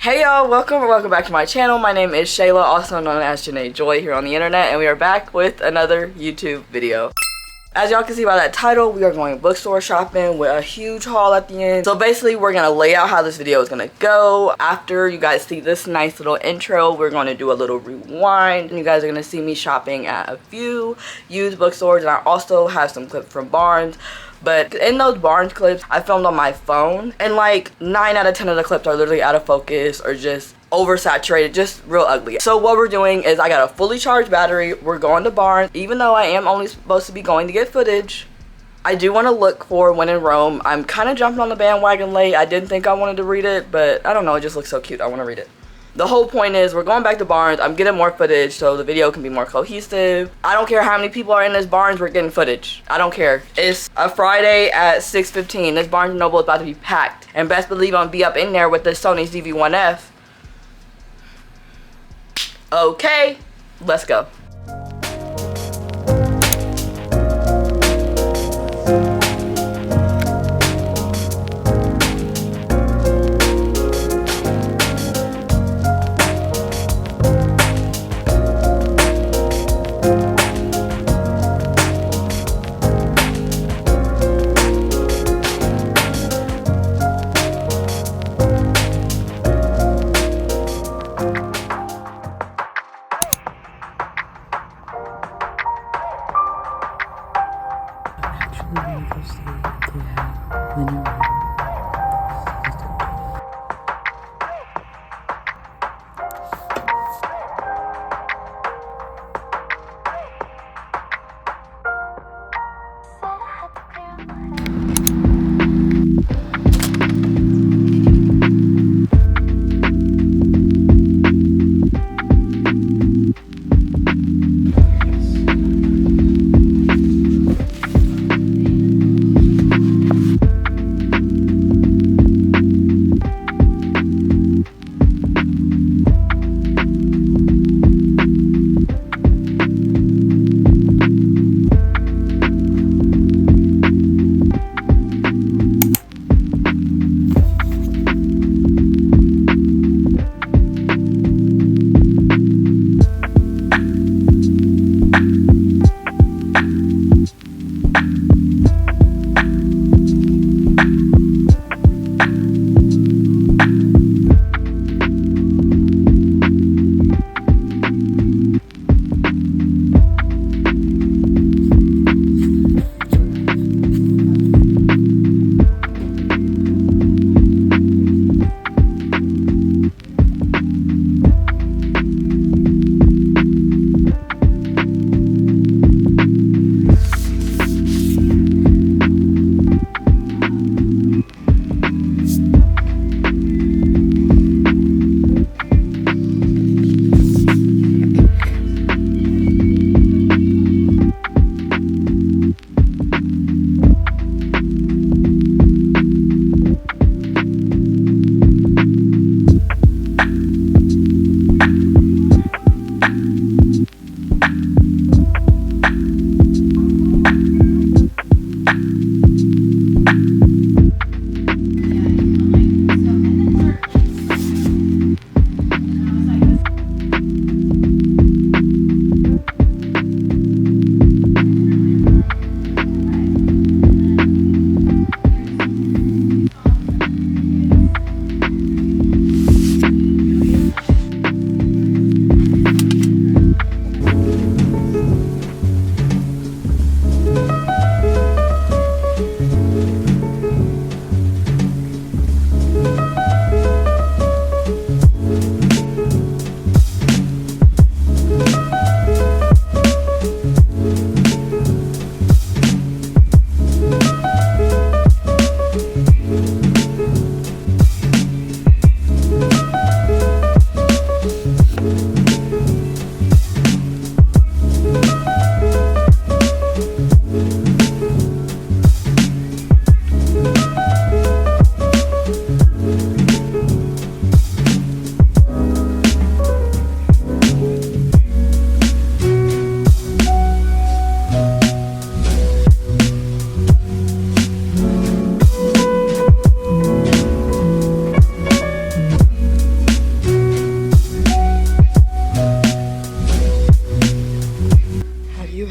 Hey y'all, welcome back to my channel. My name is Shayla, also known as Janae Joy here on the internet, and we are back with another YouTube video. As y'all can see by that title, we are going bookstore shopping with a huge haul at the end. So basically, we're gonna lay out how this video is gonna go. After you guys see this nice little intro, we're gonna do a little rewind, and you guys are gonna see me shopping at a few used bookstores, and I also have some clips from Barnes. But in those Barnes clips, I filmed on my phone, and like 9 out of 10 of the clips are literally out of focus or just oversaturated, just real ugly. So what we're doing is I got a fully charged battery. We're going to Barnes. Even though I am only supposed to be going to get footage, I do want to look for When in Rome. I'm kind of jumping on the bandwagon late. I didn't think I wanted to read it, but I don't know, it just looks so cute. I want to read it. The whole point is we're going back to Barnes. I'm getting more footage so the video can be more cohesive. I don't care how many people are in this Barnes, we're getting footage. I don't care. It's a Friday at 6:15. This Barnes & Noble is about to be packed. And best believe I'm gonna be up in there with this Sony ZV-1F. Okay, let's go.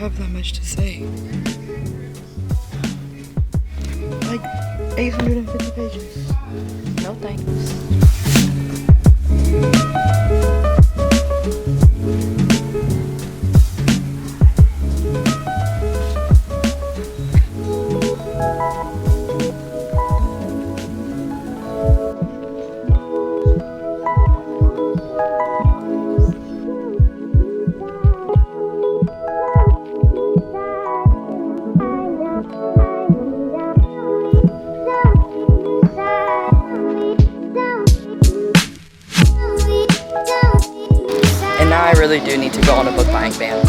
have that much to say. Like 850 pages. No thanks. I really do need to go on a book buying ban.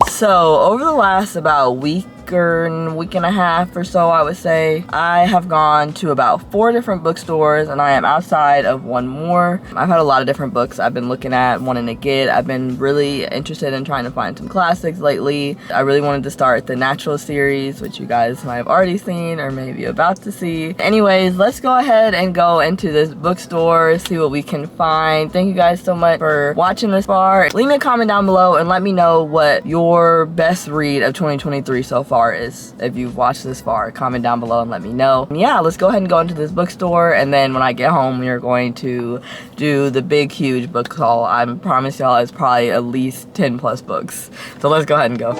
So over the last about week and a half or so, I would say, I have gone to about 4 different bookstores, and I am outside of one more. I've had a lot of different books I've been looking at, wanting to get. I've been really interested in trying to find some classics lately. I really wanted to start the Natural series, which you guys might have already seen or maybe about to see. Anyways, let's go ahead and go into this bookstore, see what we can find. Thank you guys so much for watching this far. Leave me a comment down below and let me know what your best read of 2023 so far is. If you've watched this far, comment down below and let me know. Yeah, let's go ahead and go into this bookstore, and then when I get home, we are going to do the big, huge book haul. I promise y'all it's probably at least 10 plus books. So let's go ahead and go.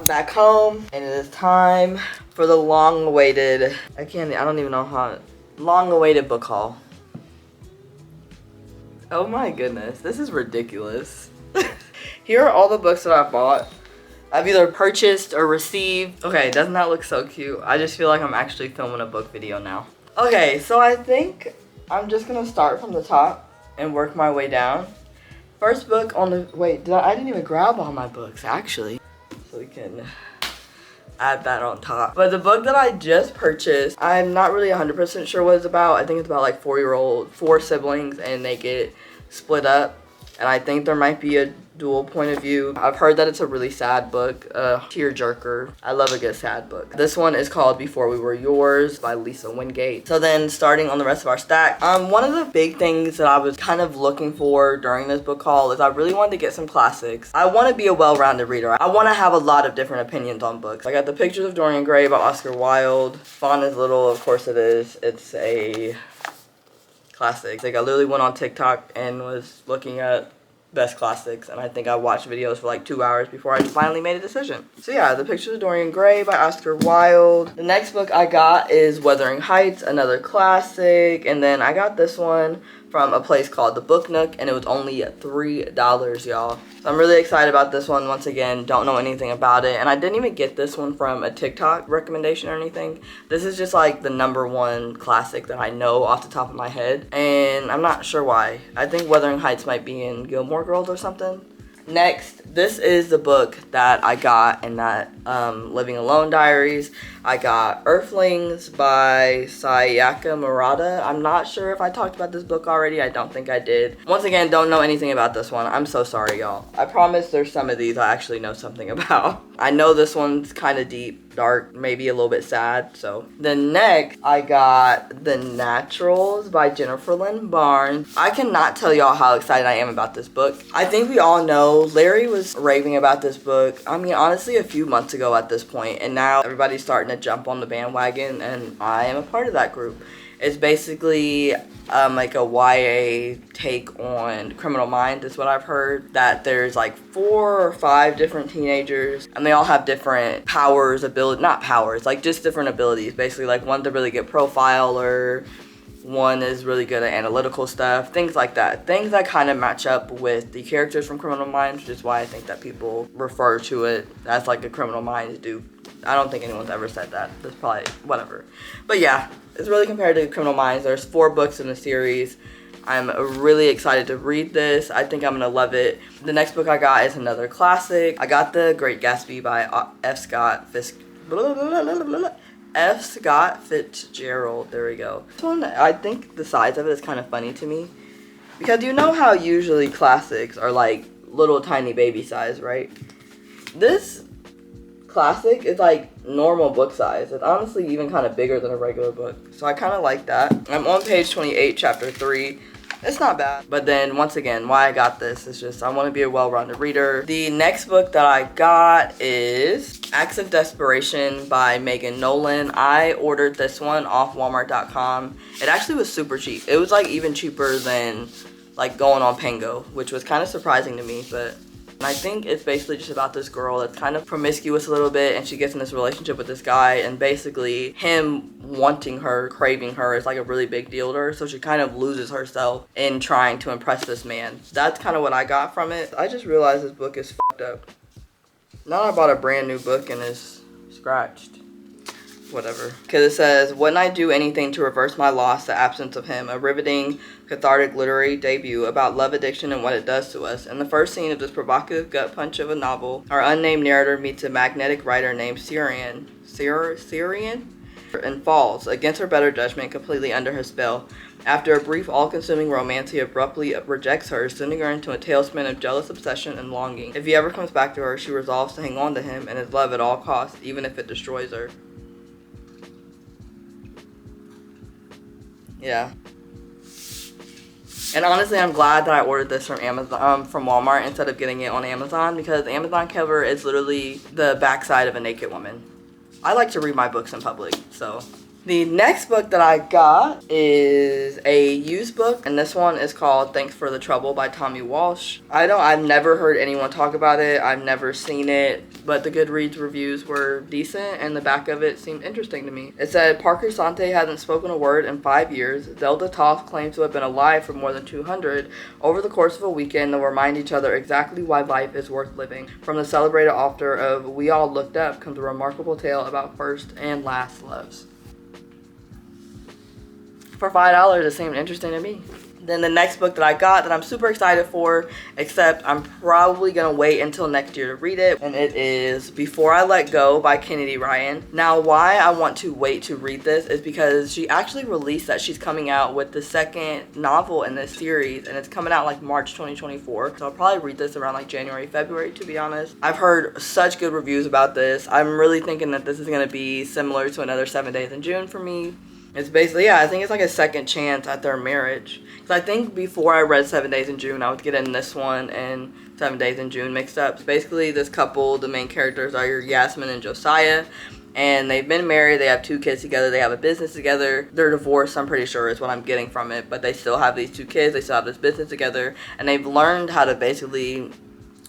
Back home, and it is time for the long-awaited, I don't even know how, long-awaited book haul. Oh my goodness, this is ridiculous. Here are all the books that I bought. I've either purchased or received. Okay, doesn't that look so cute? I just feel like I'm actually filming a book video now. Okay, so I think I'm just gonna start from the top and work my way down. First book on the, wait, I didn't even grab all my books, actually. So we can add that on top. But the book that I just purchased, I'm not really 100% sure what it's about. I think it's about like 4 siblings, and they get split up. And I think there might be a dual point of view. I've heard that it's a really sad book, tearjerker. I love a good sad book. This one is called Before We Were Yours by Lisa Wingate. So then starting on the rest of our stack, one of the big things that I was kind of looking for during this book haul is I really wanted to get some classics. I want to be a well-rounded reader. I want to have a lot of different opinions on books. I got The Pictures of Dorian Gray by Oscar Wilde. Font is Little, of course it is. It's a classic. Like, I literally went on TikTok and was looking at best classics, and I think I watched videos for like 2 hours before I finally made a decision. So yeah, The Pictures of Dorian Gray by Oscar Wilde. The next book I got is Wuthering Heights, another classic, and then I got this one from a place called The Book Nook, and it was only $3, y'all. So I'm really excited about this one. Once again, don't know anything about it, and I didn't even get this one from a TikTok recommendation or anything. This is just like the #1 classic that I know off the top of my head, and I'm not sure why. I think Wuthering Heights might be in Gilmore Girls or something. Next, this is the book that I got in that Living Alone diaries. I got Earthlings by Sayaka Murata. I'm not sure if I talked about this book already. I don't think I did. Once again, don't know anything about this one. I'm so sorry, y'all. I promise there's some of these I actually know something about. I know this one's kind of deep, dark, maybe a little bit sad. So then next, I got The Naturals by Jennifer Lynn Barnes. I cannot tell y'all how excited I am about this book. I think we all know Larry was raving about this book, I mean, honestly, a few months ago at this point, and now everybody's starting to jump on the bandwagon, and I am a part of that group. It's basically like a YA take on Criminal Minds is what I've heard. That there's like 4 or 5 different teenagers, and they all have different powers, not powers, like just different abilities. Basically, like one's a really good profiler, one is really good at analytical stuff, things like that. Things that kind of match up with the characters from Criminal Minds, which is why I think that people refer to it as like a Criminal Minds dupe. I don't think anyone's ever said that. That's probably whatever. But yeah, it's really compared to Criminal Minds. There's 4 books in the series. I'm really excited to read this. I think I'm gonna love it. The next book I got is another classic. I got The Great Gatsby by F. Scott Fitzgerald. There we go. This one, I think the size of it is kind of funny to me. Because you know how usually classics are like little tiny baby size, right? This classic is like normal book size. It's honestly even kind of bigger than a regular book. So I kind of like that. I'm on page 28, chapter 3. It's not bad. But then once again, why I got this is just I want to be a well-rounded reader. The next book that I got is Acts of Desperation by Megan Nolan. I ordered this one off Walmart.com. It actually was super cheap. It was like even cheaper than like going on Pango, which was kind of surprising to me, but I think it's basically just about this girl that's kind of promiscuous a little bit, and she gets in this relationship with this guy, and basically him wanting her, craving her is like a really big deal to her, so she kind of loses herself in trying to impress this man. That's kind of what I got from it. I just realized this book is fucked up. Now I bought a brand new book and it's scratched. Whatever. Because it says, wouldn't I do anything to reverse my loss, the absence of him? A riveting, cathartic literary debut about love addiction and what it does to us. In the first scene of this provocative gut punch of a novel, our unnamed narrator meets a magnetic writer named Syrian, and falls, against her better judgment, completely under her spell. After a brief, all-consuming romance, he abruptly rejects her, sending her into a tailspin of jealous obsession and longing. If he ever comes back to her, she resolves to hang on to him and his love at all costs, even if it destroys her. Yeah. And honestly, I'm glad that I ordered this from Amazon, from Walmart, instead of getting it on Amazon, because the Amazon cover is literally the backside of a naked woman. I like to read my books in public, so. The next book that I got is a used book, and this one is called Thanks for the Trouble by Tommy Walsh. I've never heard anyone talk about it. I've never seen it, but the Goodreads reviews were decent, and the back of it seemed interesting to me. It said, Parker Sante hasn't spoken a word in 5 years. Zelda Toth claims to have been alive for more than 200. Over the course of a weekend, they'll remind each other exactly why life is worth living. From the celebrated author of We All Looked Up comes a remarkable tale about first and last loves. For $5, it seemed interesting to me. Then the next book that I got that I'm super excited for, except I'm probably going to wait until next year to read it, and it is Before I Let Go by Kennedy Ryan. Now, why I want to wait to read this is because she actually released that she's coming out with the second novel in this series, and it's coming out like March 2024, so I'll probably read this around like January, February, to be honest. I've heard such good reviews about this. I'm really thinking that this is going to be similar to another 7 Days in June for me. It's basically, yeah, I think it's like a second chance at their marriage. Because I think before I read 7 Days in June, I was getting this one and 7 Days in June mixed up. So basically, this couple, the main characters are Yasmin and Josiah. And they've been married, they have 2 kids together, they have a business together. They're divorced, I'm pretty sure is what I'm getting from it. But they still have these 2 kids, they still have this business together. And they've learned how to basically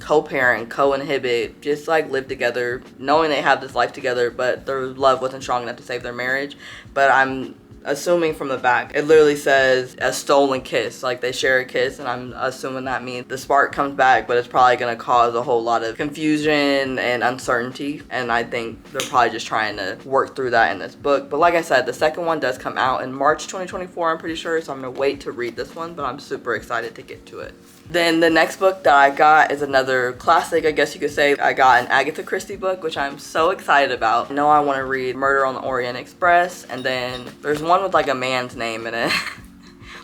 co-parent, co-inhibit, just like live together, knowing they have this life together, but their love wasn't strong enough to save their marriage. But I'm assuming from the back, it literally says a stolen kiss, like they share a kiss, and I'm assuming that means the spark comes back, but it's probably going to cause a whole lot of confusion and uncertainty, and I think they're probably just trying to work through that in this book. But like I said, the second one does come out in March 2024, I'm pretty sure, so I'm going to wait to read this one, but I'm super excited to get to it. Then the next book that I got is another classic, I guess you could say. I got an Agatha Christie book, which I'm so excited about. I know I want to read Murder on the Orient Express, and then there's one with like a man's name in it.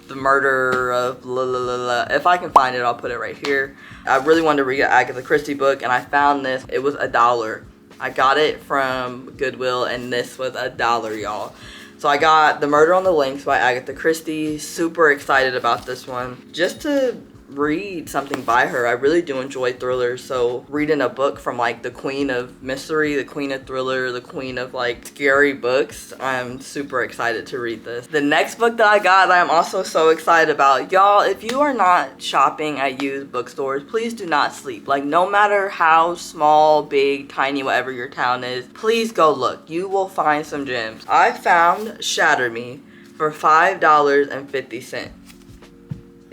The Murder of la la la la. If I can find it, I'll put it right here. I really wanted to read an Agatha Christie book, and I found this. It was $1. I got it from Goodwill, and this was $1, y'all. So I got The Murder on the Links by Agatha Christie. Super excited about this one. Just to read something by her. I really do enjoy thrillers, so reading a book from like the queen of mystery, the queen of thriller, the queen of like scary books, I'm super excited to read this. The next book that I got that I'm also so excited about, y'all, if you are not shopping at used bookstores, please do not sleep. Like, no matter how small, big, tiny, whatever your town is, please go look. You will find some gems. I found Shatter Me for $5.50.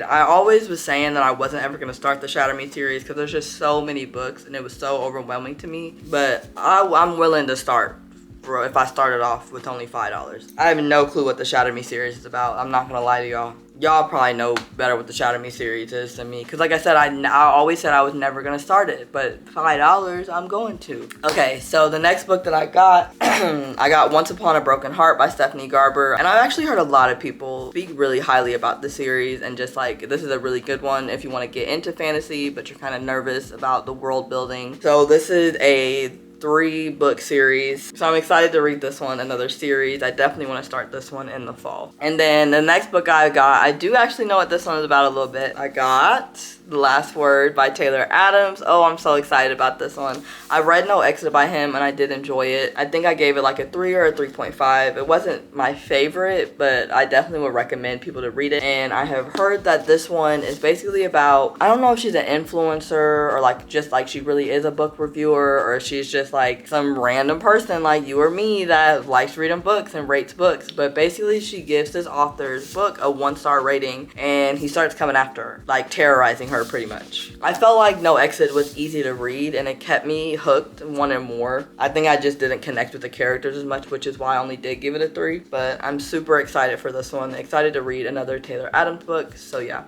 I always was saying that I wasn't ever going to start the Shatter Me series because there's just so many books and it was so overwhelming to me. But I'm willing to start if I started off with only $5. I have no clue what the Shatter Me series is about. I'm not gonna lie to y'all. Y'all probably know better what the Shatter Me series is than me. Because like I said, I always said I was never gonna start it. But $5, I'm going to. Okay, so the next book that I got, I got Once Upon a Broken Heart by Stephanie Garber. And I've actually heard a lot of people speak really highly about the series. And just like, this is a really good one if you want to get into fantasy, but you're kind of nervous about the world building. So this is a 3-book series, so I'm excited to read this one, another series. I definitely want to start this one in the fall. And then the next book I got, I do actually know what this one is about a little bit. I got The Last Word by Taylor Adams. Oh, I'm so excited about this one. I read No Exit by him and I did enjoy it. I think I gave it like a 3 or a 3.5. It wasn't my favorite, but I definitely would recommend people to read it. And I have heard that this one is basically about, I don't know if she's an influencer or like just like she really is a book reviewer, or she's just like some random person like you or me that likes reading books and rates books. But basically she gives this author's book a 1-star rating and he starts coming after her, like terrorizing her pretty much. I felt like No Exit was easy to read and it kept me hooked and wanted more. I think I just didn't connect with the characters as much, which is why I only did give it a 3. But I'm super excited for this one. Excited to read another Taylor Adams book. So yeah.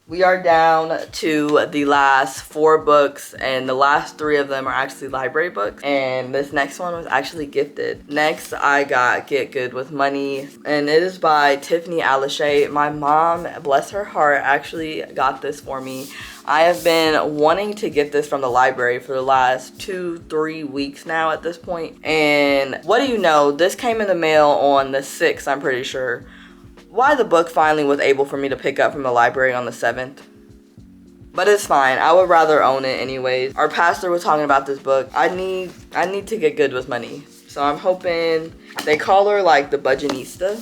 We are down to the last 4 books, and the last 3 of them are actually library books, and this next one was actually gifted. Next, I got Get Good with Money, and it is by Tiffany Alashay. My mom, bless her heart, actually got this for me. I have been wanting to get this from the library for the last 2-3 weeks now at this point, and what do you know, this came in the mail on the 6th, I'm pretty sure. Why the book finally was able for me to pick up from the library on the 7th. But it's fine. I would rather own it anyways. Our pastor was talking about this book. I need to get good with money. So I'm hoping, they call her like the budgetista.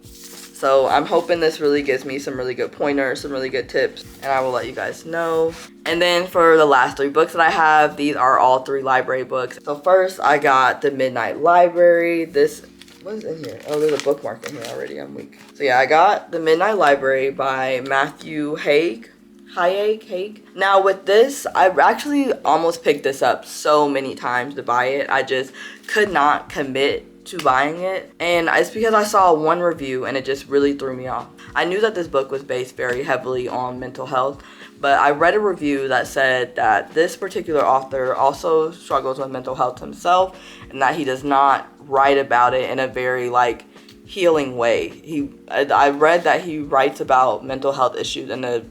So I'm hoping this really gives me some really good pointers, some really good tips, and I will let you guys know. And then for the last 3 books that I have, these are all 3 library books. So first I got The Midnight Library. What is in here? Oh, there's a bookmark in here already. I'm weak. So yeah, I got The Midnight Library by Matthew Haig. Now with this, I actually almost picked this up so many times to buy it. I just could not commit to buying it. And it's because I saw one review and it just really threw me off. I knew that this book was based very heavily on mental health, but I read a review that said that this particular author also struggles with mental health himself and that he does not write about it in a very like healing way. I read that he writes about mental health issues in a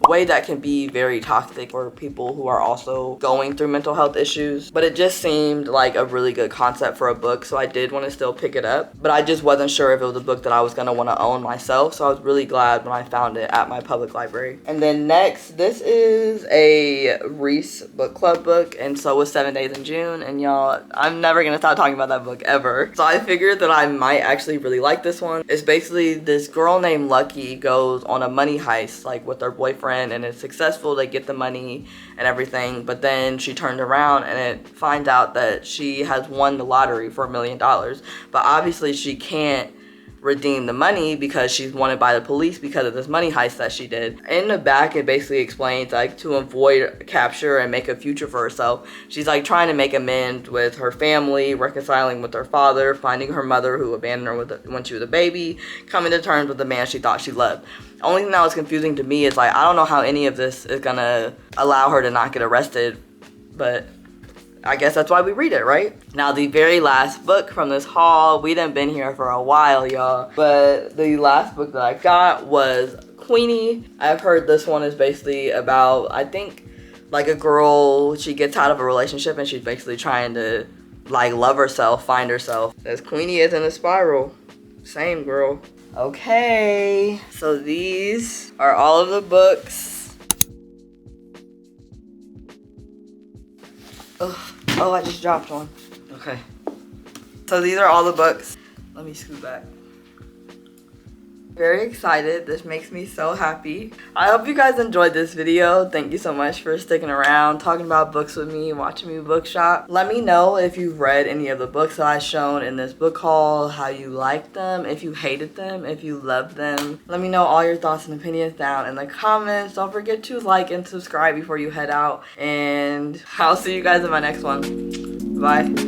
way that can be very toxic for people who are also going through mental health issues. But it just seemed like a really good concept for a book, so I did want to still pick it up. But I just wasn't sure if it was a book that I was going to want to own myself, so I was really glad when I found it at my public library. And then next, this is a Reese book club book, and so was 7 Days in June. And y'all, I'm never going to stop talking about that book ever. So I figured that I might actually really like this one. It's basically this girl named Lucky goes on a money heist like with her boyfriend, and it's successful. They get the money and everything, but then she turned around and it finds out that she has won the lottery for $1 million, but obviously she can't redeem the money because she's wanted by the police because of this money heist that she did. In the back, it basically explains like to avoid capture and make a future for herself, she's like trying to make amends with her family, reconciling with her father, finding her mother who abandoned her when she was a baby, coming to terms with the man she thought she loved. The only thing that was confusing to me is like, I don't know how any of this is gonna allow her to not get arrested, but I guess that's why we read it, right? Now, the very last book from this haul, we done been here for a while, y'all, but the last book that I got was Queenie. I've heard this one is basically about, I think, like a girl, she gets out of a relationship and she's basically trying to like love herself, find herself. As Queenie is in a spiral. Same girl. Okay, so these are all of the books. Oh, I just dropped one. Okay. So these are all the books. Let me scoot back. Very excited. This makes me so happy. I hope you guys enjoyed this video. Thank you so much for sticking around, talking about books with me, watching me book shop. Let me know if you've read any of the books that I've shown in this book haul, how you liked them, if you hated them, if you loved them. Let me know all your thoughts and opinions down in the comments. Don't forget to like and subscribe before you head out. And I'll see you guys in my next one. Bye.